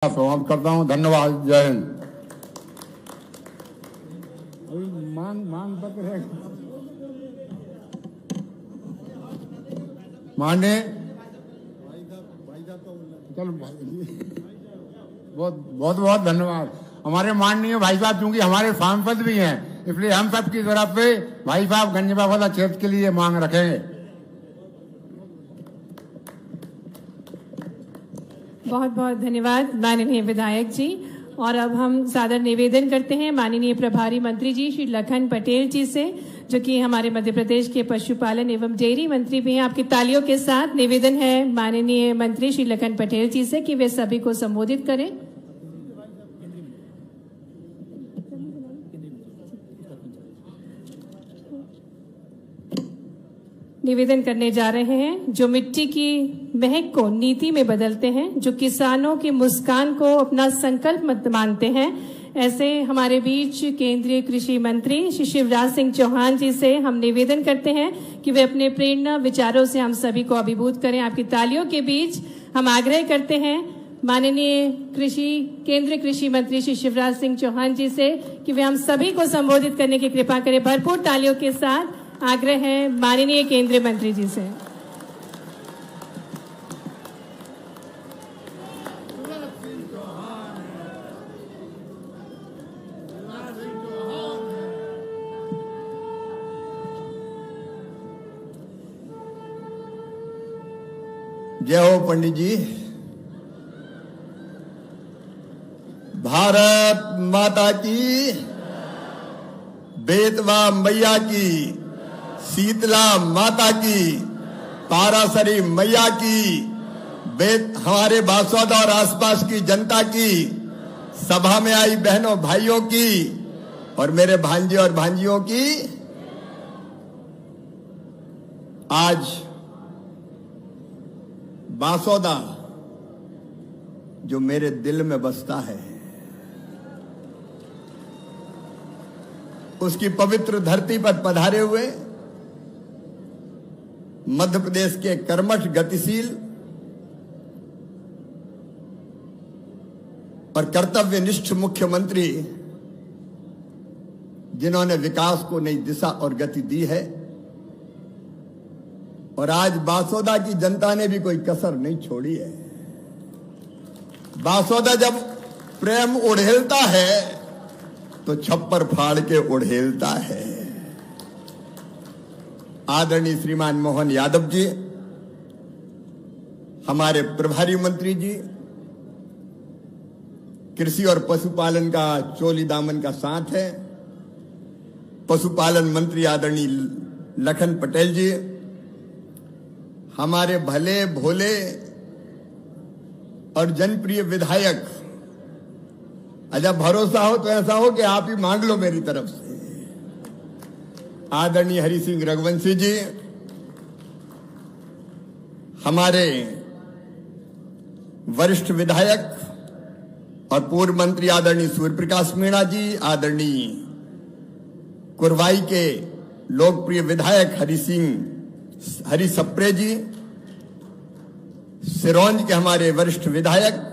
समाप्त करता हूँ। धन्यवाद। जय हिंद। मांग पत्र है माने चलो बहुत बहुत धन्यवाद। हमारे माननीय भाई साहब चूंकि हमारे सांसद भी हैं, इसलिए हम सब की तरफ से भाई साहब गंजबावला क्षेत्र के लिए मांग रखेंगे। बहुत बहुत धन्यवाद माननीय विधायक जी। और अब हम सादर निवेदन करते हैं माननीय प्रभारी मंत्री जी श्री लखन पटेल जी से, जो कि हमारे मध्य प्रदेश के पशुपालन एवं डेयरी मंत्री भी हैं। आपकी तालियों के साथ निवेदन है माननीय मंत्री श्री लखन पटेल जी से कि वे सभी को संबोधित करें। निवेदन करने जा रहे हैं जो मिट्टी की महक को नीति में बदलते हैं, जो किसानों की मुस्कान को अपना संकल्प मानते हैं, ऐसे हमारे बीच केंद्रीय कृषि मंत्री श्री शिवराज सिंह चौहान जी से हम निवेदन करते हैं कि वे अपने प्रेरणा विचारों से हम सभी को अभिभूत करें। आपकी तालियों के बीच हम आग्रह करते हैं माननीय केंद्रीय कृषि मंत्री श्री शिवराज सिंह चौहान जी से कि वे हम सभी को संबोधित करने की कृपा करें। भरपूर तालियों के साथ आग्रह है माननीय केंद्रीय मंत्री जी से। जय हो पंडित जी। भारत माता की, बेतवा मैया की, शीतला माता की, पारासरी मैया की, हमारे बासौदा और आसपास की जनता की, सभा में आई बहनों भाइयों की और मेरे भांजे और भांजियों की, आज बासौदा जो मेरे दिल में बसता है, उसकी पवित्र धरती पर पधारे हुए मध्य प्रदेश के कर्मठ, गतिशील और कर्तव्यनिष्ठ मुख्यमंत्री, जिन्होंने विकास को नई दिशा और गति दी है, और आज बासौदा की जनता ने भी कोई कसर नहीं छोड़ी है। बासौदा जब प्रेम उड़ेलता है तो छप्पर फाड़ के उड़ेलता है। आदरणीय श्रीमान मोहन यादव जी, हमारे प्रभारी मंत्री जी, कृषि और पशुपालन का चोली दामन का साथ है, पशुपालन मंत्री आदरणीय लखन पटेल जी, हमारे भले भोले और जनप्रिय विधायक, अजब भरोसा हो तो ऐसा हो कि आप ही मांग लो मेरी तरफ से, आदरणीय हरि सिंह रघुवंशी जी, हमारे वरिष्ठ विधायक और पूर्व मंत्री आदरणीय सूर्य प्रकाश मीणा जी, आदरणीय कुरवाई के लोकप्रिय विधायक हरि सप्रे जी, सिरोंज के हमारे वरिष्ठ विधायक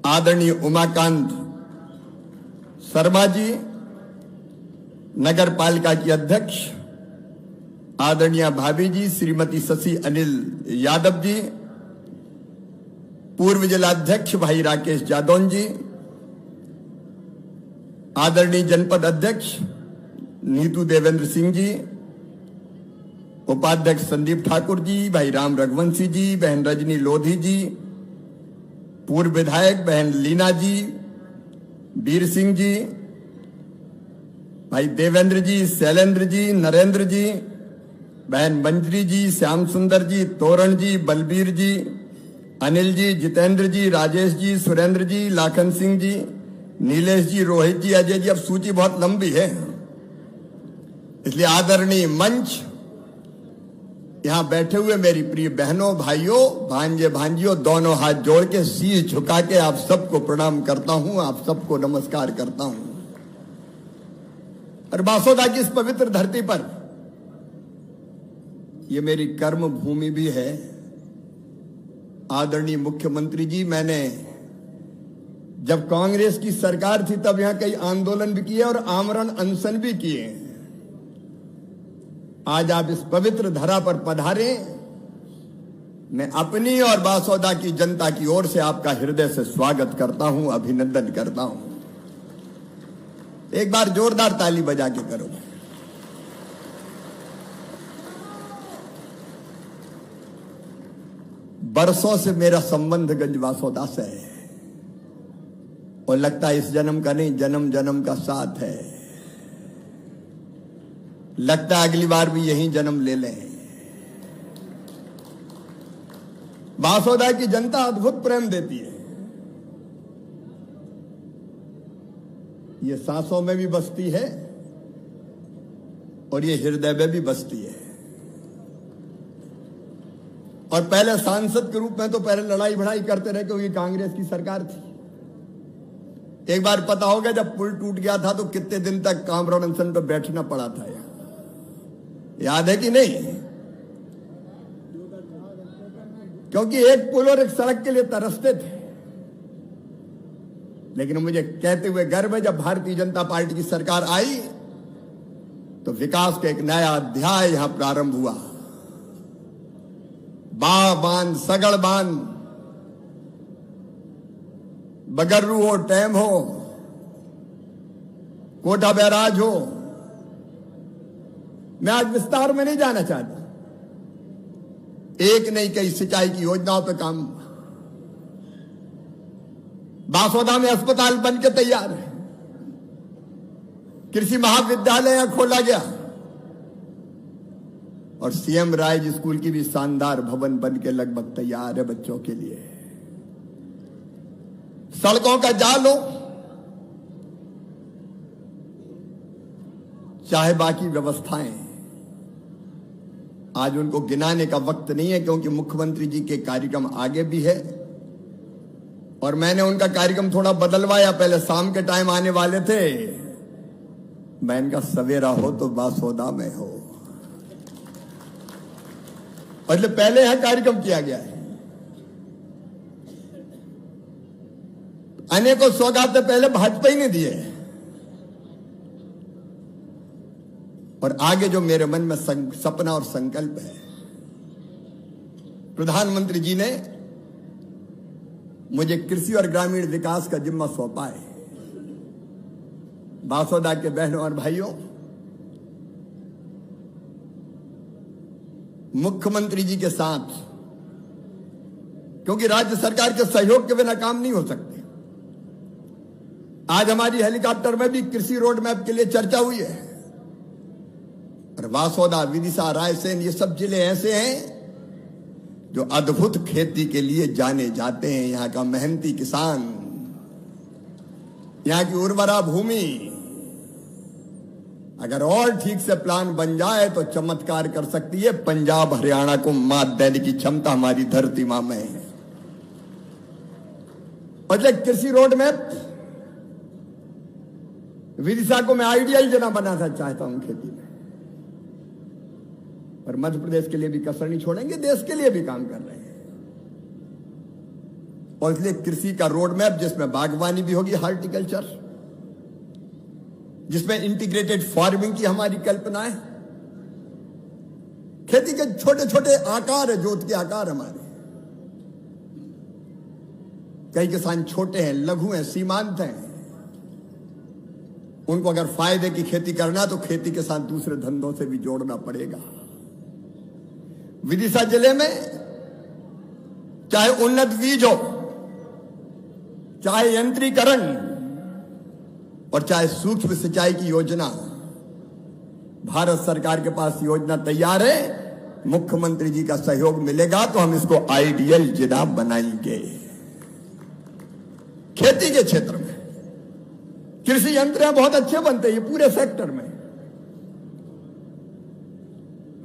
आदरणीय उमाकांत शर्मा जी, नगर पालिका की अध्यक्ष आदरणीय भाभी जी श्रीमती शशि अनिल यादव जी, पूर्व जिलाध्यक्ष भाई राकेश जादौन जी, आदरणीय जनपद अध्यक्ष नीतू देवेंद्र सिंह जी, उपाध्यक्ष संदीप ठाकुर जी, भाई राम रघुवंशी जी, बहन रजनी लोधी जी, पूर्व विधायक बहन लीना जी, वीर सिंह जी, भाई देवेंद्र जी, शैलेंद्र जी, नरेंद्र जी, बहन मंजरी जी, श्याम सुंदर जी, तोरण जी, बलबीर जी, अनिल जी, जितेंद्र जी, राजेश जी, सुरेंद्र जी, लाखन सिंह जी, नीलेश जी, रोहित जी, अजय जी। अब सूची बहुत लंबी है, इसलिए आदरणीय मंच, यहां बैठे हुए मेरी प्रिय बहनों, भाइयों, भांजे भांजियों, दोनों हाथ जोड़ के शीश झुका के आप सबको प्रणाम करता हूं, आप सबको नमस्कार करता हूं। और बासौदा की इस पवित्र धरती पर ये मेरी कर्म भूमि भी है। आदरणीय मुख्यमंत्री जी, मैंने जब कांग्रेस की सरकार थी तब यहां कई आंदोलन भी किए और आमरण अनशन भी किए। आज आप इस पवित्र धरा पर पधारे। मैं अपनी और बासोदा की जनता की ओर से आपका हृदय से स्वागत करता हूं, अभिनंदन करता हूं। एक बार जोरदार ताली बजा के करो। बरसों से मेरा संबंध गंज बासोदा से है और लगता है इस जन्म का नहीं, जन्म जन्म का साथ है। लगता है अगली बार भी यही जन्म ले लें। बासोदा की जनता अद्भुत प्रेम देती है। ये सांसों में भी बसती है और ये हृदय में भी बसती है। और पहले सांसद के रूप में तो पहले लड़ाई भड़ाई करते रहे क्योंकि कांग्रेस की सरकार थी। एक बार पता होगा जब पुल टूट गया था तो कितने दिन तक आमरण अनशन पर बैठना पड़ा था। याद है कि नहीं? क्योंकि एक पुल और एक सड़क के लिए तरसते थे। लेकिन मुझे कहते हुए गर्व है, जब भारतीय जनता पार्टी की सरकार आई तो विकास का एक नया अध्याय यहां प्रारंभ हुआ। बांध, सगड़ बांध, बगर्रू हो, टैम हो, कोटा बैराज हो। मैं आज विस्तार में नहीं जाना चाहता। एक नहीं कई सिंचाई की योजनाओं पे काम। बासोदा में अस्पताल बन के तैयार है। कृषि महाविद्यालय यहां खोला गया और सीएम राइज स्कूल की भी शानदार भवन बन के लगभग तैयार है बच्चों के लिए। सड़कों का जाल हो चाहे बाकी व्यवस्थाएं, आज उनको गिनाने का वक्त नहीं है क्योंकि मुख्यमंत्री जी के कार्यक्रम आगे भी है और मैंने उनका कार्यक्रम थोड़ा बदलवाया। पहले शाम के टाइम आने वाले थे, मैं इनका सवेरा हो तो बासोदा में हो, और पहले यहां कार्यक्रम किया गया है। अनेकों सौगातें पहले भाजपा ही ने दिए और आगे जो मेरे मन में सपना और संकल्प है, प्रधानमंत्री जी ने मुझे कृषि और ग्रामीण विकास का जिम्मा सौंपा है। बासोदा के बहनों और भाइयों, मुख्यमंत्री जी के साथ, क्योंकि राज्य सरकार के सहयोग के बिना काम नहीं हो सकते। आज हमारी हेलीकॉप्टर में भी कृषि रोड मैप के लिए चर्चा हुई है और बासोदा, विदिशा, रायसेन ये सब जिले ऐसे हैं जो अद्भुत खेती के लिए जाने जाते हैं। यहां का मेहनती किसान, यहां की उर्वरा भूमि अगर और ठीक से प्लान बन जाए तो चमत्कार कर सकती है। पंजाब, हरियाणा को मात देने की क्षमता हमारी धरती मां में है। और जब कृषि रोड मैप विदिशा को मैं आइडियल जना बनाना चाहता हूं खेती में, और मध्य प्रदेश के लिए भी कसर नहीं छोड़ेंगे, देश के लिए भी काम कर रहे हैं। और इसलिए कृषि का रोड मैप जिसमें बागवानी भी होगी, हार्टिकल्चर, जिसमें इंटीग्रेटेड फार्मिंग की हमारी कल्पना है। खेती के छोटे छोटे आकार है, जोत के आकार हमारे। कई किसान छोटे हैं, लघु हैं, सीमांत हैं। उनको अगर फायदे की खेती करना तो खेती के साथ दूसरे धंधों से भी जोड़ना पड़ेगा। विदिशा जिले में चाहे उन्नत बीज हो, चाहे यंत्रीकरण और चाहे सूक्ष्म सिंचाई की योजना, भारत सरकार के पास योजना तैयार है। मुख्यमंत्री जी का सहयोग मिलेगा तो हम इसको आइडियल जिला बनाएंगे। खेती के क्षेत्र में कृषि यंत्र बहुत अच्छे बनते हैं, ये पूरे सेक्टर में।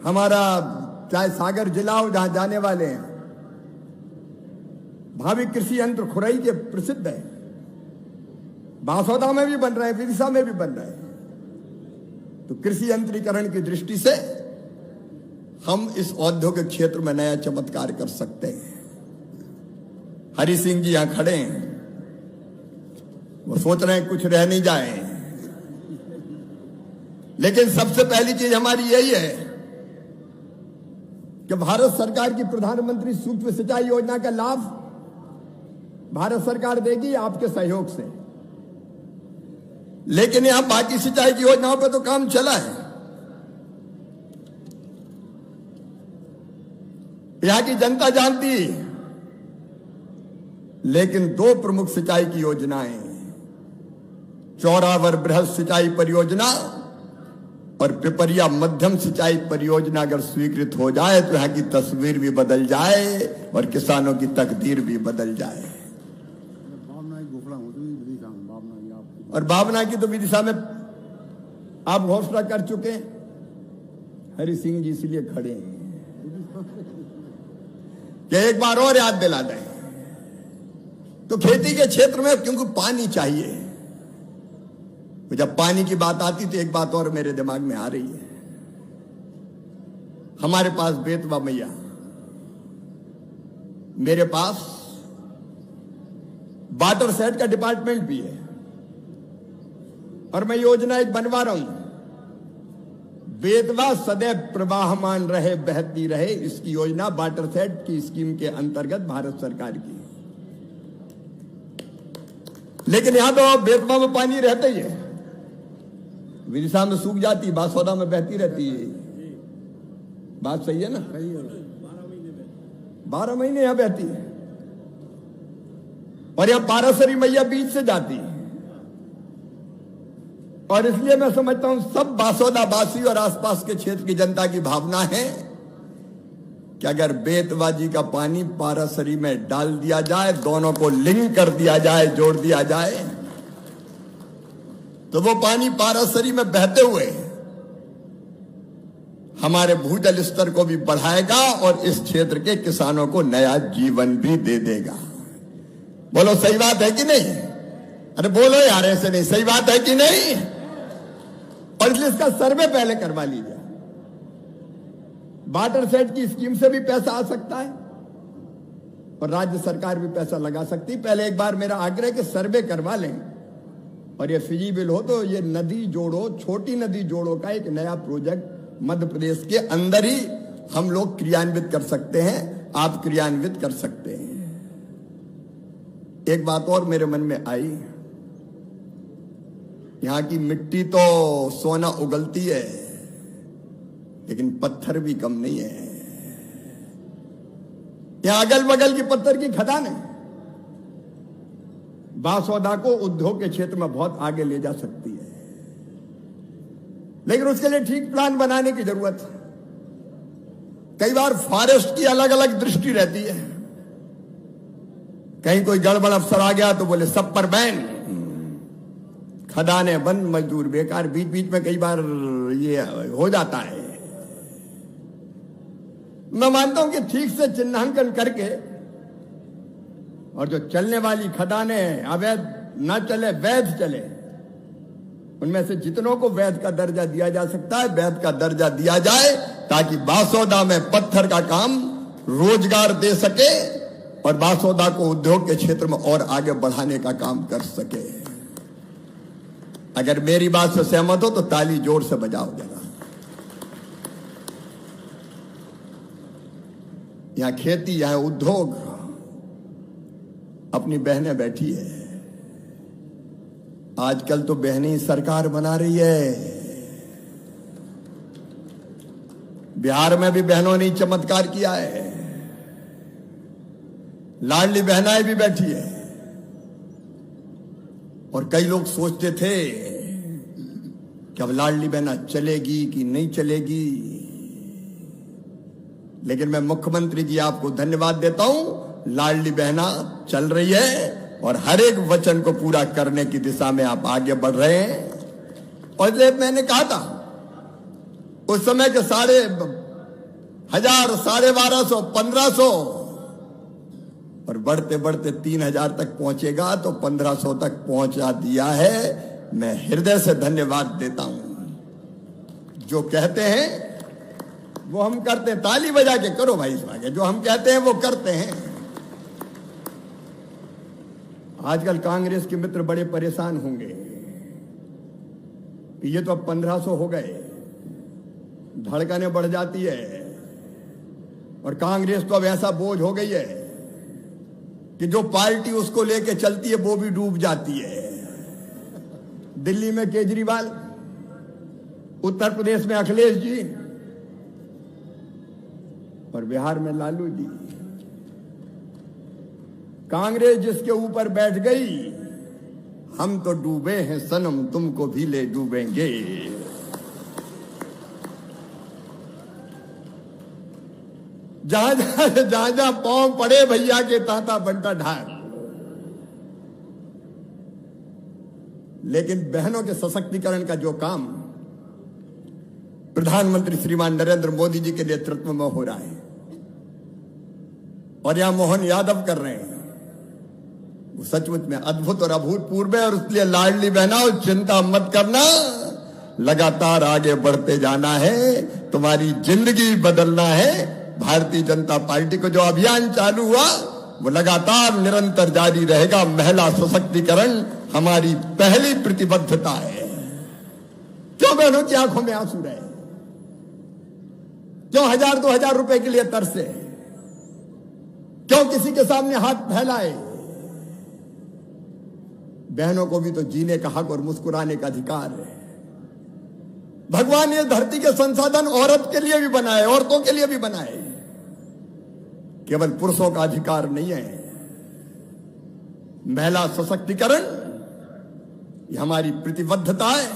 हमारा चाहे सागर जिला हो जहां जाने वाले हैं, वहां भी कृषि यंत्र खुरई के प्रसिद्ध है। बासोदा में भी बन रहे हैं, विदिशा में भी बन रहे हैं। तो कृषि यंत्रीकरण की दृष्टि से हम इस औद्योगिक क्षेत्र में नया चमत्कार कर सकते हैं। हरि सिंह जी यहां खड़े हैं, वो सोच रहे हैं कुछ रह नहीं जाए, लेकिन सबसे पहली चीज हमारी यही है कि भारत सरकार की प्रधानमंत्री सूक्ष्म सिंचाई योजना का लाभ भारत सरकार देगी आपके सहयोग से। लेकिन यहां बाकी सिंचाई की योजनाओं पे तो काम चला है। यहां की जनता जानती है, लेकिन दो प्रमुख सिंचाई की योजनाएं, चौरावर बृहद सिंचाई परियोजना और पिपरिया मध्यम सिंचाई परियोजना अगर स्वीकृत हो जाए तो यहां की तस्वीर भी बदल जाए और किसानों की तकदीर भी बदल जाए। और भावना की तो विदिशा में आप घोषणा कर चुके हैं, हरि सिंह जी इसलिए खड़े हैं कि एक बार और याद दिला दें। तो खेती के क्षेत्र में क्योंकि पानी चाहिए, तो जब पानी की बात आती तो एक बात और मेरे दिमाग में आ रही है। हमारे पास बेतवा मैया, मेरे पास वाटर सेट का डिपार्टमेंट भी है और मैं योजना एक बनवा रहा हूं, बेतवा सदैव प्रवाहमान रहे, बहती रहे, इसकी योजना वाटर सेट की स्कीम के अंतर्गत भारत सरकार की। लेकिन यहां तो बेतवा में पानी रहता ही है, विदिशा में सूख जाती, बासौदा में बहती रहती है। बात सही है ना? 12 महीने यहां बहती है और यहां पारासरी मैया बीच से जाती है। और इसलिए मैं समझता हूं सब बासौदावासी और आसपास के क्षेत्र की जनता की भावना है कि अगर बेतवा जी का पानी पारासरी में डाल दिया जाए, दोनों को लिंक कर दिया जाए, जोड़ दिया जाए, तो वो पानी पारासरी में बहते हुए हमारे भूजल स्तर को भी बढ़ाएगा और इस क्षेत्र के किसानों को नया जीवन भी दे देगा। बोलो सही बात है कि नहीं? अरे बोलो यार, ऐसे नहीं, सही बात है कि नहीं? और इसलिए इसका सर्वे पहले करवा लीजिए। वाटर सेट की स्कीम से भी पैसा आ सकता है और राज्य सरकार भी पैसा लगा सकती है। पहले एक बार मेरा आग्रह कि सर्वे करवा लें और ये फिजिबल हो तो ये नदी जोड़ो, छोटी नदी जोड़ो का एक नया प्रोजेक्ट मध्य प्रदेश के अंदर ही हम लोग क्रियान्वित कर सकते हैं, आप क्रियान्वित कर सकते हैं। एक बात और मेरे मन में आई, यहां की मिट्टी तो सोना उगलती है, लेकिन पत्थर भी कम नहीं है। यहां अगल बगल की पत्थर की खदान है, बासौदा को उद्योग के क्षेत्र में बहुत आगे ले जा सकती है, लेकिन उसके लिए ठीक प्लान बनाने की जरूरत है। कई बार फॉरेस्ट की अलग अलग दृष्टि रहती है, कहीं कोई गड़बड़ अफसर आ गया तो बोले सब पर बैन, खदानें बंद, मजदूर बेकार। बीच बीच में कई बार ये हो जाता है। मैं मानता हूं कि ठीक से चिन्हांकन करके और जो चलने वाली खदानें अवैध न चले, वैध चले, उनमें से जितनों को वैध का दर्जा दिया जा सकता है वैध का दर्जा दिया जाए, ताकि बासौदा में पत्थर का काम रोजगार दे सके और बासौदा को उद्योग के क्षेत्र में और आगे बढ़ाने का काम कर सके। अगर मेरी बात से सहमत हो तो ताली जोर से बजाओ जरा। यहां खेती, यहां उद्योग, अपनी बहनें बैठी है। आजकल तो बहनें ही सरकार बना रही है। बिहार में भी बहनों ने चमत्कार किया है, लाडली बहनाएं भी बैठी है। और कई लोग सोचते थे कि अब लाडली बहना चलेगी कि नहीं चलेगी, लेकिन मैं मुख्यमंत्री जी आपको धन्यवाद देता हूं, लाडली बहना चल रही है और हर एक वचन को पूरा करने की दिशा में आप आगे बढ़ रहे हैं। और इसलिए मैंने कहा था उस समय के 1,500, 1,250, 1,500 और बढ़ते बढ़ते 3,000 तक पहुंचेगा, तो 1,500 तक पहुंचा दिया है। मैं हृदय से धन्यवाद देता हूं। जो कहते हैं वो हम करते हैं। ताली बजा के करो भाई इस आगे, जो हम कहते हैं वो करते हैं। आजकल कांग्रेस के मित्र बड़े परेशान होंगे कि ये तो अब 1500 हो गए, धड़कनें बढ़ जाती है, और कांग्रेस तो अब ऐसा बोझ हो गई है कि जो पार्टी उसको लेके चलती है वो भी डूब जाती है। दिल्ली में केजरीवाल, उत्तर प्रदेश में अखिलेश जी और बिहार में लालू जी। कांग्रेस जिसके ऊपर बैठ गई, हम तो डूबे हैं सनम, तुमको भी ले डूबेंगे। जहां पांव पड़े भैया के ताता बनता ढाल। लेकिन बहनों के सशक्तिकरण का जो काम प्रधानमंत्री श्रीमान नरेंद्र मोदी जी के नेतृत्व में हो रहा है और यहां मोहन यादव कर रहे हैं, वो सचमुच में अद्भुत और अभूतपूर्व है। और इसलिए लाडली बहनों, चिंता मत करना, लगातार आगे बढ़ते जाना है, तुम्हारी जिंदगी बदलना है। भारतीय जनता पार्टी को जो अभियान चालू हुआ वो लगातार निरंतर जारी रहेगा। महिला सशक्तिकरण हमारी पहली प्रतिबद्धता है। क्यों बहनों की आंखों में आंसू रहे? क्यों 1000-2000 रुपए के लिए तरसे? क्यों किसी के सामने हाथ फैलाए? बहनों को भी तो जीने का हक और मुस्कुराने का अधिकार है। भगवान ये धरती के संसाधन औरत के लिए भी बनाए, औरतों के लिए भी बनाए, केवल पुरुषों का अधिकार नहीं है। महिला सशक्तिकरण ये हमारी प्रतिबद्धता है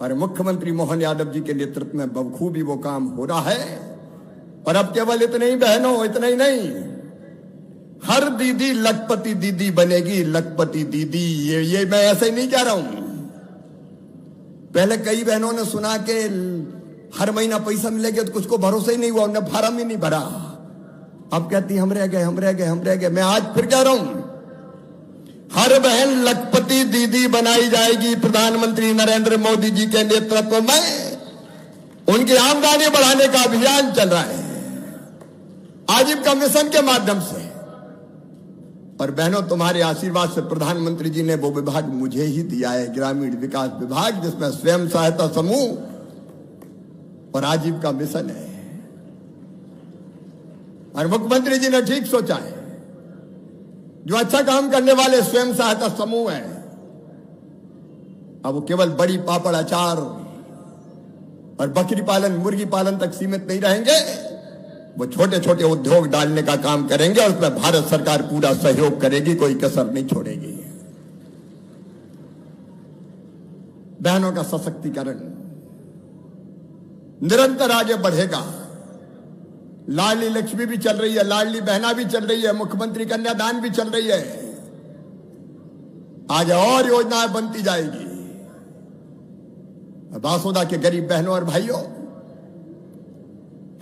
और मुख्यमंत्री मोहन यादव जी के नेतृत्व में बखूबी वो काम हो रहा है। और अब केवल इतने ही बहनों, इतना ही नहीं, हर दीदी लखपति दीदी बनेगी, लखपति दीदी। ये मैं ऐसे ही नहीं कह रहा हूं। पहले कई बहनों ने सुना कि हर महीना पैसा मिलेगा, तो कुछ को भरोसा ही नहीं हुआ, उन्होंने फार्म ही नहीं भरा। अब कहती हम रह गए, हम रह गए, हम रह गए। मैं आज फिर कह रहा हूं, हर बहन लखपति दीदी बनाई जाएगी प्रधानमंत्री नरेंद्र मोदी जी के नेतृत्व में। उनकी आमदनी बढ़ाने का अभियान चल रहा है आजीविका मिशन के माध्यम से। और बहनों, तुम्हारे आशीर्वाद से प्रधानमंत्री जी ने वो विभाग मुझे ही दिया है, ग्रामीण विकास विभाग, जिसमें स्वयं सहायता समूह और आजीविका मिशन है। और मुख्यमंत्री जी ने ठीक सोचा है, जो अच्छा काम करने वाले स्वयं सहायता समूह है, अब वो केवल बड़ी पापड़ अचार और बकरी पालन, मुर्गी पालन तक सीमित नहीं रहेंगे। वो छोटे छोटे उद्योग डालने का काम करेंगे और उसमें भारत सरकार पूरा सहयोग करेगी, कोई कसर नहीं छोड़ेगी। बहनों का सशक्तिकरण निरंतर आगे बढ़ेगा। लाडली लक्ष्मी भी चल रही है, लाडली बहना भी चल रही है, मुख्यमंत्री कन्यादान भी चल रही है। आज और योजनाएं बनती जाएगी। बासोदा के गरीब बहनों और भाइयों,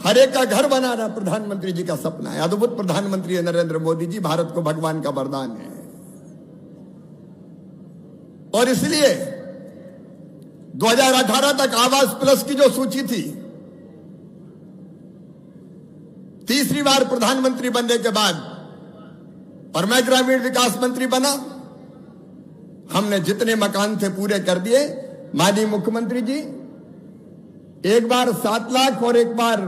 हर एक का घर बनाना प्रधानमंत्री जी का सपना है। अद्भुत प्रधानमंत्री है नरेंद्र मोदी जी, भारत को भगवान का वरदान है। और इसलिए 2018 तक आवास प्लस की जो सूची थी, तीसरी बार प्रधानमंत्री बनने के बाद, और मैं ग्रामीण विकास मंत्री बना, हमने जितने मकान थे पूरे कर दिए। माननीय मुख्यमंत्री जी एक बार 7 लाख और एक बार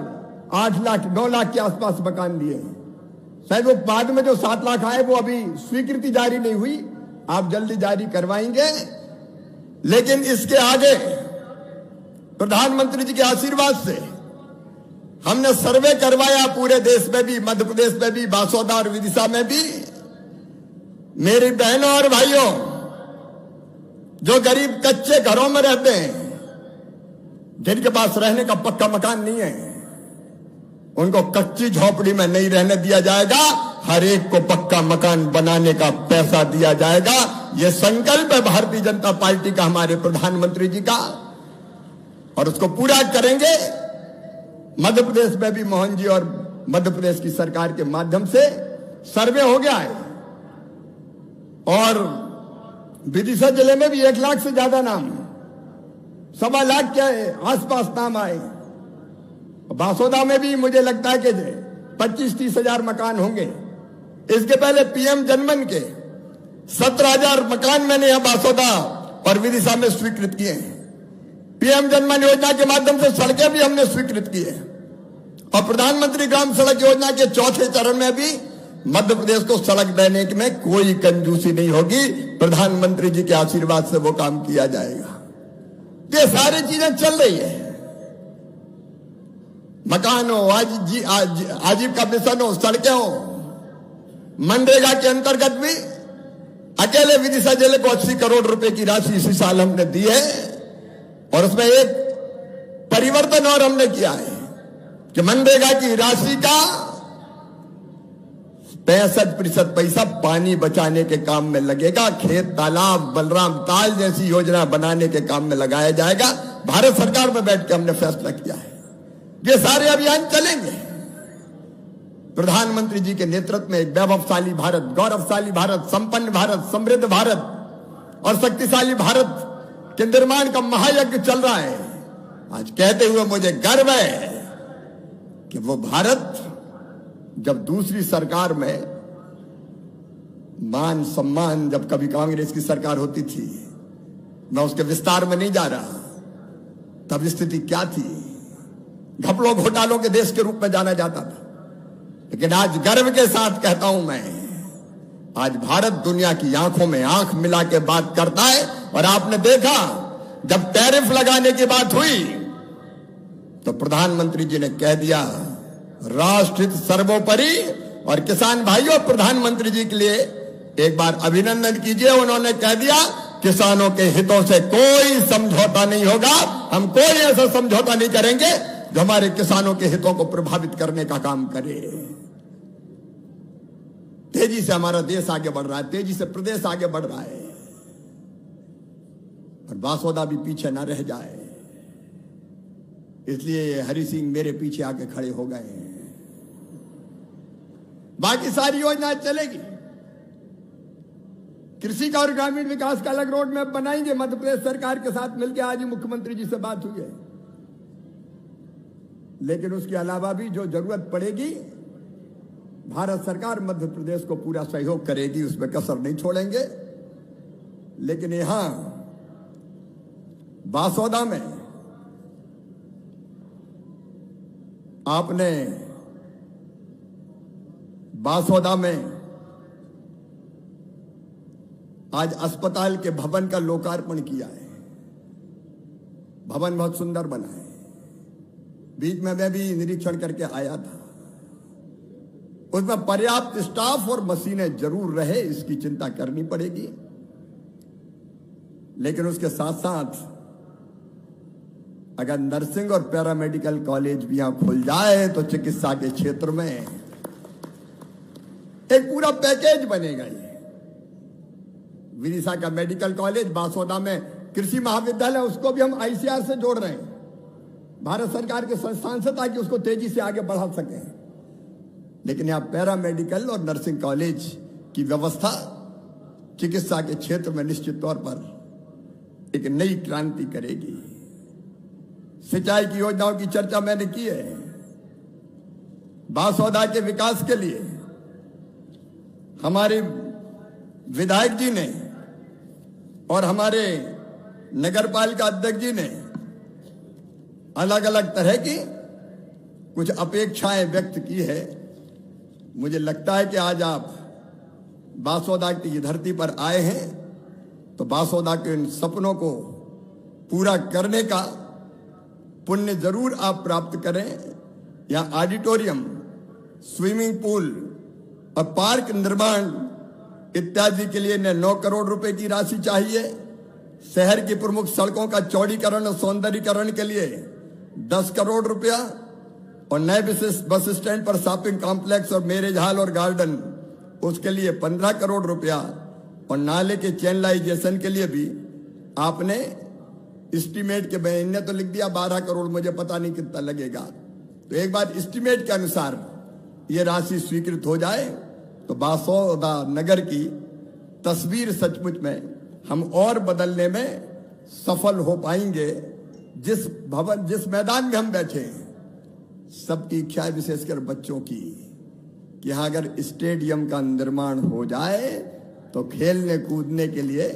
8 लाख 9 लाख के आसपास मकान दिए। शायद वो बाद में जो 7 लाख आए वो अभी स्वीकृति जारी नहीं हुई, आप जल्दी जारी करवाएंगे। लेकिन इसके आगे प्रधानमंत्री जी के आशीर्वाद से हमने सर्वे करवाया पूरे देश में भी, मध्य प्रदेश में भी, बासोदा और विदिशा में भी। मेरी बहनों और भाइयों, जो गरीब कच्चे घरों में रहते हैं, जिनके पास रहने का पक्का मकान नहीं है, उनको कच्ची झोपड़ी में नहीं रहने दिया जाएगा। हर एक को पक्का मकान बनाने का पैसा दिया जाएगा। यह संकल्प है भारतीय जनता पार्टी का, हमारे प्रधानमंत्री जी का, और उसको पूरा करेंगे। मध्य प्रदेश में भी मोहन जी और मध्य प्रदेश की सरकार के माध्यम से सर्वे हो गया है, और विदिशा जिले में भी 1 लाख से ज्यादा नाम, 1.25 लाख के आसपास नाम आए। बासोदा में भी मुझे लगता है कि 25-30 हजार मकान होंगे। इसके पहले पीएम जनमन के 17,000 मकान मैंने यहां बासोदा और विदिशा में स्वीकृत किए हैं। पीएम जनमन योजना के माध्यम से सड़कें भी हमने स्वीकृत की है और प्रधानमंत्री ग्राम सड़क योजना के चौथे चरण में भी मध्य प्रदेश को सड़क देने में कोई कंजूसी नहीं होगी। प्रधानमंत्री जी के आशीर्वाद से वो काम किया जाएगा। ये सारी चीजें चल रही है। मकान हो, आजीविका मिशन हो, सड़कें हो, मनरेगा के अंतर्गत भी अकेले विदिशा जिले को 80 करोड़ रुपए की राशि इसी साल हमने दी है और उसमें एक परिवर्तन और हमने किया है कि मनरेगा की राशि का 65% पैसा पानी बचाने के काम में लगेगा। खेत तालाब, बलराम ताल जैसी योजना बनाने के काम में लगाया जाएगा। भारत सरकार में बैठ के हमने फैसला किया है। ये सारे अभियान चलेंगे। प्रधानमंत्री जी के नेतृत्व में एक वैभवशाली भारत, गौरवशाली भारत, संपन्न भारत, समृद्ध भारत और शक्तिशाली भारत के निर्माण का महायज्ञ चल रहा है। आज कहते हुए मुझे गर्व है कि वो भारत जब दूसरी सरकार में मान सम्मान, जब कभी कांग्रेस की सरकार होती थी, मैं उसके विस्तार में नहीं जा रहा, तब स्थिति क्या थी, घपलों घोटालों के देश के रूप में जाना जाता था। लेकिन आज गर्व के साथ कहता हूं मैं, आज भारत दुनिया की आंखों में आंख मिला के बात करता है। और आपने देखा जब टैरिफ लगाने की बात हुई तो प्रधानमंत्री जी ने कह दिया राष्ट्र हित सर्वोपरि। और किसान भाइयों, प्रधानमंत्री जी के लिए एक बार अभिनंदन कीजिए। उन्होंने कह दिया किसानों के हितों से कोई समझौता नहीं होगा, हम कोई ऐसा समझौता नहीं करेंगे जो हमारे किसानों के हितों को प्रभावित करने का काम करे। तेजी से हमारा देश आगे बढ़ रहा है, तेजी से प्रदेश आगे बढ़ रहा है और बासोदा भी पीछे ना रह जाए, इसलिए हरि सिंह मेरे पीछे आके खड़े हो गए हैं। बाकी सारी योजनाएं चलेगी। कृषि का और ग्रामीण विकास का अलग रोड मैप बनाएंगे मध्य प्रदेश सरकार के साथ मिलकर। आज ही मुख्यमंत्री जी से बात हुई है। लेकिन उसके अलावा भी जो जरूरत पड़ेगी भारत सरकार मध्य प्रदेश को पूरा सहयोग करेगी, उसमें कसर नहीं छोड़ेंगे। लेकिन यहां बासोदा में आपने आज अस्पताल के भवन का लोकार्पण किया है। भवन बहुत सुंदर बना है। बीच में मैं भी निरीक्षण करके आया था। उसमें पर्याप्त स्टाफ और मशीनें जरूर रहे, इसकी चिंता करनी पड़ेगी। लेकिन उसके साथ साथ अगर नर्सिंग और पैरामेडिकल कॉलेज भी यहां खुल जाए तो चिकित्सा के क्षेत्र में एक पूरा पैकेज बनेगा। ये विदिशा का मेडिकल कॉलेज, बासोदा में कृषि महाविद्यालय, उसको भी हम आईसीआर से जोड़ रहे हैं, भारत सरकार के संस्थान से, ताकि उसको तेजी से आगे बढ़ा सकें। लेकिन यहां पैरामेडिकल और नर्सिंग कॉलेज की व्यवस्था चिकित्सा के क्षेत्र में निश्चित तौर पर एक नई क्रांति करेगी। सिंचाई की योजनाओं की चर्चा मैंने की है। बासोदा के विकास के लिए हमारे विधायक जी ने और हमारे नगरपालिका अध्यक्ष जी ने अलग अलग तरह की कुछ अपेक्षाएं व्यक्त की है। मुझे लगता है कि आज आप बासोदा की धरती पर आए हैं तो बासोदा के इन सपनों को पूरा करने का पुण्य जरूर आप प्राप्त करें। यहाँ ऑडिटोरियम, स्विमिंग पूल और पार्क निर्माण इत्यादि के लिए 9 करोड़ रुपए की राशि चाहिए। शहर की प्रमुख सड़कों का चौड़ीकरण और सौंदर्यीकरण के लिए 10 करोड़ रुपया और नए बस स्टैंड पर शॉपिंग कॉम्प्लेक्स और मैरिज हॉल और गार्डन, उसके लिए 15 करोड़ रुपया और नाले के चैनलाइजेशन के लिए भी आपने एस्टीमेट के महीने तो लिख दिया 12 करोड़, मुझे पता नहीं कितना लगेगा। तो एक बार एस्टीमेट के अनुसार ये राशि स्वीकृत हो जाए तो बासोदा नगर की तस्वीर सचमुच में हम और बदलने में सफल हो पाएंगे। जिस मैदान में हम बैठे हैं, सबकी इच्छा है, विशेषकर बच्चों की, कि यहां अगर स्टेडियम का निर्माण हो जाए तो खेलने कूदने के लिए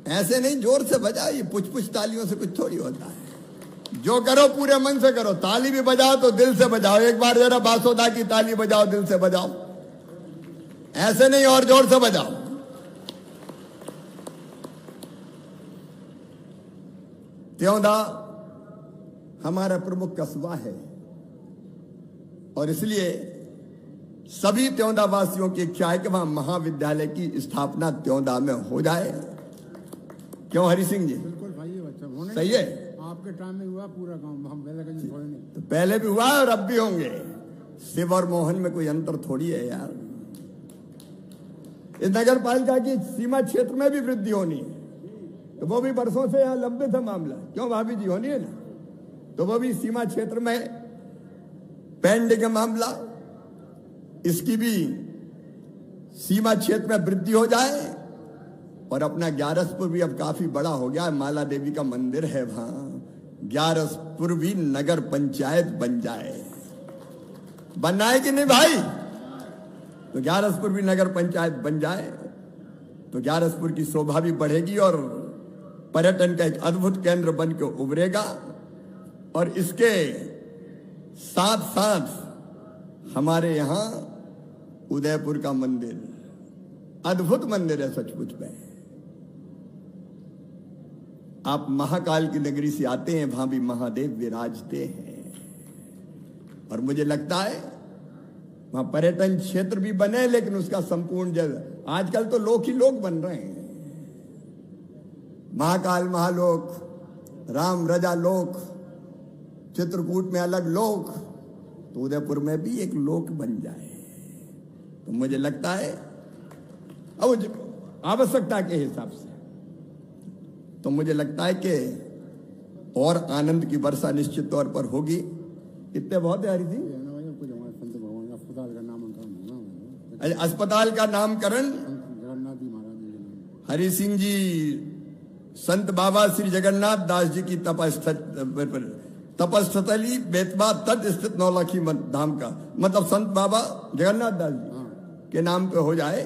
ऐसे नहीं जोर से बजाओ, ये पुछ पुछ तालियों से कुछ थोड़ी होता है। जो करो पूरे मन से करो। ताली भी बजाओ तो दिल से बजाओ। एक बार जरा बासोदा की ताली बजाओ, दिल से बजाओ, ऐसे नहीं और जोर से बजाओ। त्योंदा हमारा प्रमुख कस्बा है और इसलिए सभी त्योंदा वासियों की इच्छा है कि वहां महाविद्यालय की स्थापना त्योंदा में हो जाए। क्यों हरि सिंह जी? बिल्कुल भाई, बच्चा होने सही है। आपके टाइम में हुआ पूरा काम, हम पहले कहीं थोड़े नहीं। तो पहले भी हुआ और अब भी होंगे। शिव और मोहन में कोई अंतर थोड़ी है यार। इस नगर पालिका की सीमा क्षेत्र में भी वृद्धि होनी है, तो वो भी वर्षों से यहाँ लंबित है मामला। क्यों भाभी जी? होनी है ना, तो वो भी सीमा क्षेत्र में पेंडिंग है मामला। इसकी भी सीमा क्षेत्र में वृद्धि हो जाए और अपना ग्यारसपुर भी अब काफी बड़ा हो गया। माला देवी का मंदिर है वहां, ग्यारसपुर भी नगर पंचायत बन जाए। बनना है कि नहीं भाई? तो ग्यारसपुर भी नगर पंचायत बन जाए तो ग्यारसपुर की शोभा भी बढ़ेगी और पर्यटन का एक अद्भुत केंद्र बन के उभरेगा। और इसके साथ साथ हमारे यहां उदयपुर का मंदिर अद्भुत मंदिर है सचमुच में। आप महाकाल की नगरी से आते हैं, वहां भी महादेव विराजते हैं और मुझे लगता है वहां पर्यटन क्षेत्र भी बने, लेकिन उसका संपूर्ण जगह आजकल तो लोक ही लोक बन रहे हैं। महाकाल महालोक, राम रजा लोक, चित्रकूट में अलग लोक, तो उदयपुर में भी एक लोक बन जाए तो मुझे लगता है अब आवश्यकता के हिसाब से तो मुझे लगता है कि और आनंद की वर्षा निश्चित तौर पर होगी। इतने बहुत है हरि सिंह। अस्पताल का नामकरण, अस्पताल का नामकरण जगन्नाथ जी महाराज जी। हरि सिंह जी संत बाबा श्री जगन्नाथ दास जी की तपस्थली बेतवा तट स्थित नौलखी धाम का मतलब संत बाबा जगन्नाथ दास जी के नाम पे हो जाए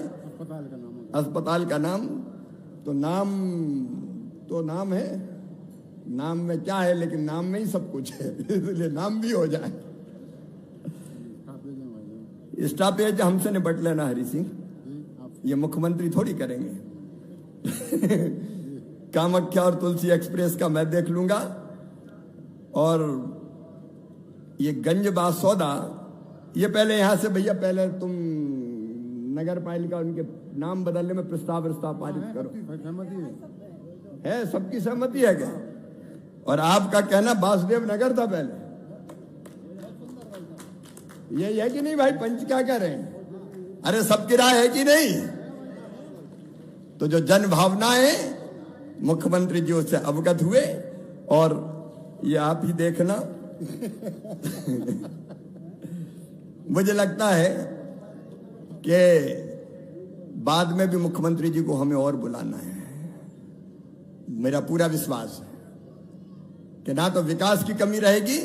अस्पताल का नाम। तो नाम है, नाम में क्या है, लेकिन नाम में ही सब कुछ है, इसलिए नाम भी हो जाए। स्टॉपेज हमसे निपट लेना हरि सिंह, ये मुख्यमंत्री थोड़ी करेंगे। कामाख्या और तुलसी एक्सप्रेस का मैं देख लूंगा। और ये गंज बासौदा, ये पहले यहां से भैया पहले तुम नगर पालिका उनके नाम बदलने में प्रस्ताव पारित करो। है सबकी सहमति है क्या? और आपका कहना वासुदेव नगर था पहले, ये है कि नहीं भाई? पंच क्या कह रहे हैं? अरे सबकी राय है कि नहीं? तो जो जन भावनाएं मुख्यमंत्री जी उससे अवगत हुए और ये आप ही देखना। मुझे लगता है कि बाद में भी मुख्यमंत्री जी को हमें और बुलाना है। मेरा पूरा विश्वास है कि ना तो विकास की कमी रहेगी,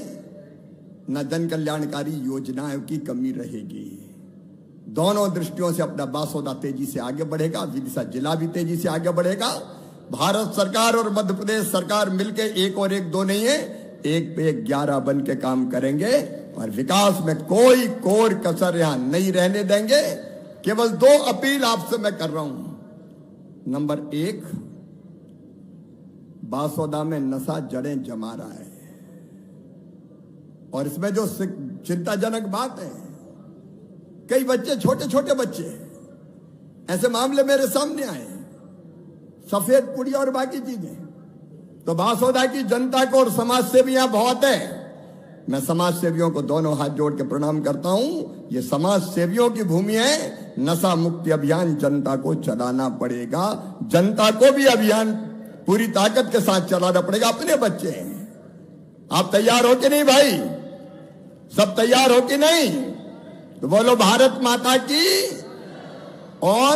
ना जन कल्याणकारी योजनाओं की कमी रहेगी। दोनों दृष्टियों से अपना बासौदा तेजी से आगे बढ़ेगा, विदिशा जिला भी तेजी से आगे बढ़ेगा। भारत सरकार और मध्य प्रदेश सरकार मिलकर एक और एक दो नहीं है, एक पे 11 बन के काम करेंगे और विकास में कोई कोर कसर यहां नहीं रहने देंगे। केवल 2 अपील आपसे मैं कर रहा हूं। नंबर 1, बासौदा में नशा जड़ें जमा रहा है और इसमें जो चिंताजनक बात है, कई बच्चे, छोटे छोटे बच्चे, ऐसे मामले मेरे सामने आए, सफेद पुड़िया और बाकी चीजें। तो बासौदा की जनता को और समाज सेवियां बहुत है, मैं समाज सेवियों को दोनों हाथ जोड़ के प्रणाम करता हूं। ये समाज सेवियों की भूमि है। नशा मुक्ति अभियान जनता को चलाना पड़ेगा, जनता को भी अभियान पूरी ताकत के साथ चलाना पड़ेगा। अपने बच्चे हैं, आप तैयार हो कि नहीं भाई? सब तैयार हो कि नहीं? तो बोलो भारत माता की। और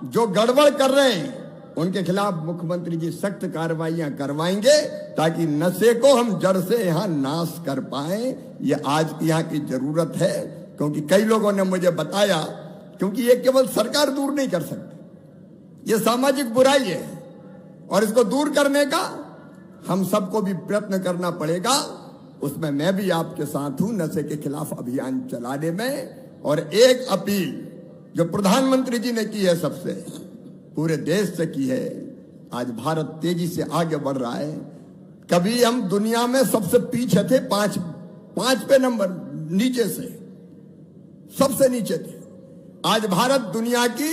जो गड़बड़ कर रहे हैं उनके खिलाफ मुख्यमंत्री जी सख्त कार्रवाइयां करवाएंगे ताकि नशे को हम जड़ से यहां नाश कर पाए। ये आज की यहां की जरूरत है, क्योंकि कई लोगों ने मुझे बताया क्योंकि ये केवल सरकार दूर नहीं कर सकती, ये सामाजिक बुराई है और इसको दूर करने का हम सबको भी प्रयत्न करना पड़ेगा। उसमें मैं भी आपके साथ हूं, नशे के खिलाफ अभियान चलाने में। और एक अपील जो प्रधानमंत्री जी ने की है, सबसे पूरे देश से की है, आज भारत तेजी से आगे बढ़ रहा है। कभी हम दुनिया में सबसे पीछे थे, पांच पे नंबर नीचे से सबसे नीचे थे। आज भारत दुनिया की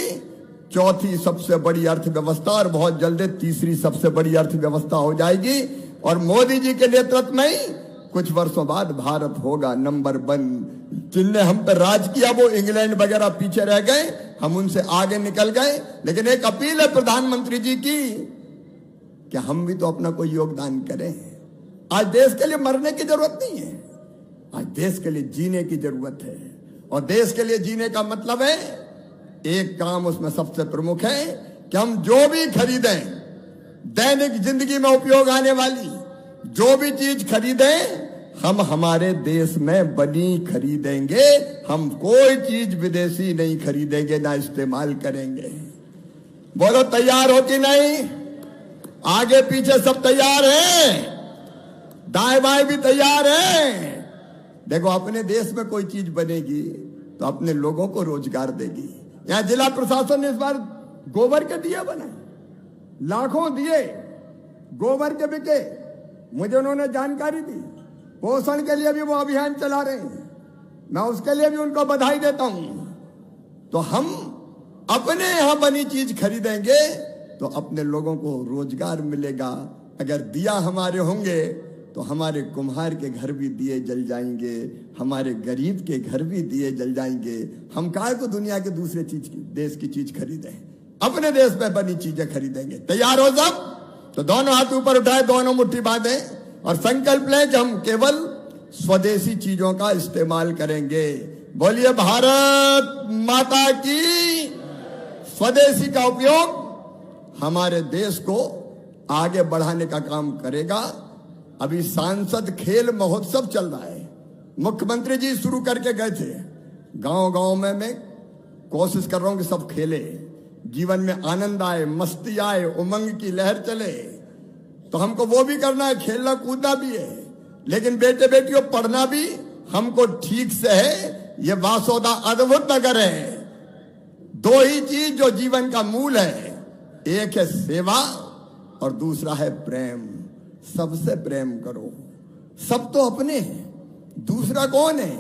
चौथी सबसे बड़ी अर्थव्यवस्था और बहुत जल्द तीसरी सबसे बड़ी अर्थव्यवस्था हो जाएगी। और मोदी जी के नेतृत्व में ही कुछ वर्षों बाद भारत होगा नंबर 1। जिनने हम पर राज किया वो इंग्लैंड वगैरह पीछे रह गए, हम उनसे आगे निकल गए। लेकिन एक अपील है प्रधानमंत्री जी की कि हम भी तो अपना कोई योगदान करें। आज देश के लिए मरने की जरूरत नहीं है, आज देश के लिए जीने की जरूरत है। और देश के लिए जीने का मतलब है, एक काम उसमें सबसे प्रमुख है कि हम जो भी खरीदें, दैनिक जिंदगी में उपयोग आने वाली जो भी चीज खरीदें, हम हमारे देश में बनी खरीदेंगे। हम कोई चीज विदेशी नहीं खरीदेंगे, ना इस्तेमाल करेंगे। बोलो तैयार हो कि नहीं? आगे पीछे सब तैयार हैं, दाएं बाएं भी तैयार हैं। देखो, अपने देश में कोई चीज बनेगी तो अपने लोगों को रोजगार देगी। यहां जिला प्रशासन ने इस बार गोबर के दिए बनाए, लाखों दिए गोबर के बिके, मुझे उन्होंने जानकारी दी। पोषण के लिए भी वो अभियान चला रहे हैं, मैं उसके लिए भी उनको बधाई देता हूं। तो हम अपने यहां बनी चीज खरीदेंगे तो अपने लोगों को रोजगार मिलेगा। अगर दिया हमारे होंगे तो हमारे कुम्हार के घर भी दिए जल जाएंगे, हमारे गरीब के घर भी दिए जल जाएंगे। हम काहे को दुनिया के दूसरे चीज की, देश की चीज खरीदें, अपने देश में बनी चीजें खरीदेंगे। तैयार हो सब? तो दोनों हाथ ऊपर उठाए, दोनों मुट्ठी बांधे और संकल्प लें कि हम केवल स्वदेशी चीजों का इस्तेमाल करेंगे। बोलिए भारत माता की। स्वदेशी का उपयोग हमारे देश को आगे बढ़ाने का काम करेगा। अभी सांसद खेल महोत्सव चल रहा है, मुख्यमंत्री जी शुरू करके गए थे। गांव-गांव में मैं कोशिश कर रहा हूं कि सब खेले, जीवन में आनंद आए, मस्ती आए, उमंग की लहर चले। तो हमको वो भी करना है, खेलना कूदना भी है, लेकिन बेटे बेटियों पढ़ना भी हमको ठीक से है। ये वासोदा अद्भुत नगर है। दो ही चीज जो जीवन का मूल है, एक है सेवा और दूसरा है प्रेम। सबसे प्रेम करो, सब तो अपने हैं, दूसरा कौन है?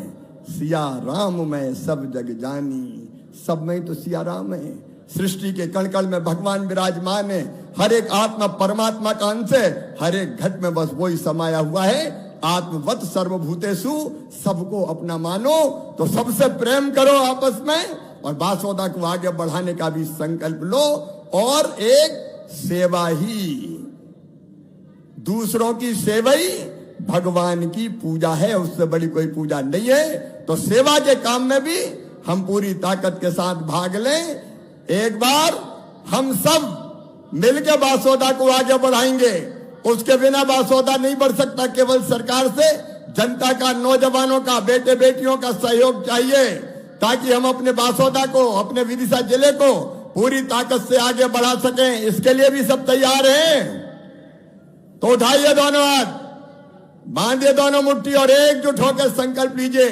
सिया राम में सब जग जानी, सब में तो सिया राम है। सृष्टि के कण कण में भगवान विराजमान है, हर एक आत्मा परमात्मा का अंश है, हर एक घट में बस वही समाया हुआ है। आत्मवत सर्वभूतेषु, सबको अपना मानो। तो सबसे प्रेम करो आपस में और वासोदा को आगे बढ़ाने का भी संकल्प लो। और एक सेवा ही, दूसरों की सेवा ही भगवान की पूजा है, उससे बड़ी कोई पूजा नहीं है। तो सेवा के काम में भी हम पूरी ताकत के साथ भाग लें। एक बार हम सब मिलकर बासोदा को आगे बढ़ाएंगे। उसके बिना बासोदा नहीं बढ़ सकता, केवल सरकार से, जनता का, नौजवानों का, बेटे बेटियों का सहयोग चाहिए, ताकि हम अपने बासोदा को, अपने विदिशा जिले को पूरी ताकत से आगे बढ़ा सकें। इसके लिए भी सब तैयार हैं। तो उठाइए दोनों हाथ, बांधिए दोनों मुट्ठी और एकजुट होकर संकल्प लीजिए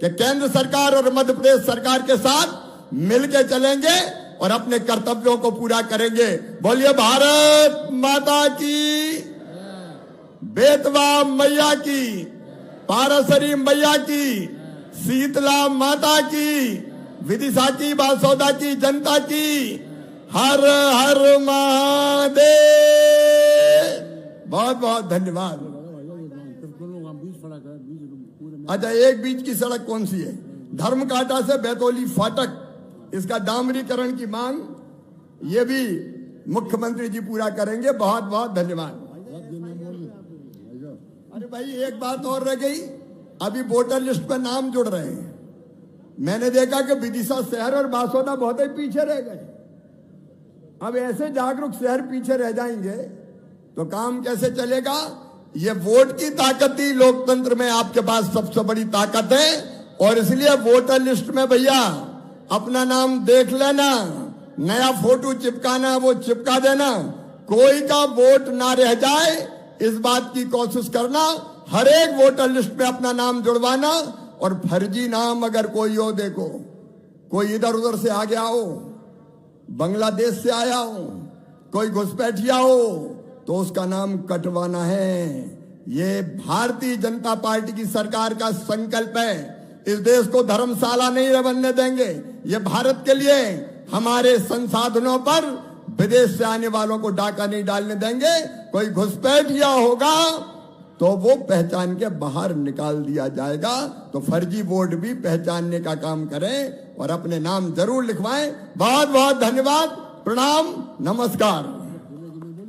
कि केंद्र सरकार और मध्य प्रदेश सरकार के साथ मिलकर चलेंगे और अपने कर्तव्यों को पूरा करेंगे। बोलिए भारत माता की, बेतवा मैया की, पारासरी मैया की, शीतला माता की, विदिशा की, बासोदा की जनता की। हर हर महादेव। बहुत बहुत धन्यवाद। अच्छा, एक बीच की सड़क कौन सी है? धर्मकांटा से बैतौली फाटक, इसका डामरीकरण की मांग ये भी मुख्यमंत्री जी पूरा करेंगे। बहुत बहुत धन्यवाद। अरे भाई, एक बात और रह गई, अभी वोटर लिस्ट पर नाम जुड़ रहे हैं। मैंने देखा कि विदिशा शहर और बासोदा बहुत ही पीछे रह गए। अब ऐसे जागरूक शहर पीछे रह जाएंगे तो काम कैसे चलेगा? ये वोट की ताकत ही लोकतंत्र में आपके पास सबसे बड़ी ताकत है। और इसलिए वोटर लिस्ट में भैया अपना नाम देख लेना, नया फोटो चिपकाना है वो चिपका देना, कोई का वोट ना रह जाए इस बात की कोशिश करना, हर एक वोटर लिस्ट में अपना नाम जुड़वाना। और फर्जी नाम अगर कोई हो, देखो कोई इधर उधर से आ गया हो, बांग्लादेश से आया हो, कोई घुसपैठिया हो, तो उसका नाम कटवाना है। ये भारतीय जनता पार्टी की सरकार का संकल्प है। इस देश को धर्मशाला नहीं बनने देंगे। ये भारत के लिए हमारे संसाधनों पर विदेश से आने वालों को डाका नहीं डालने देंगे। कोई घुसपैठिया होगा तो वो पहचान के बाहर निकाल दिया जाएगा। तो फर्जी वोट भी पहचानने का काम करें और अपने नाम जरूर लिखवाएं। बहुत बहुत धन्यवाद, प्रणाम, नमस्कार।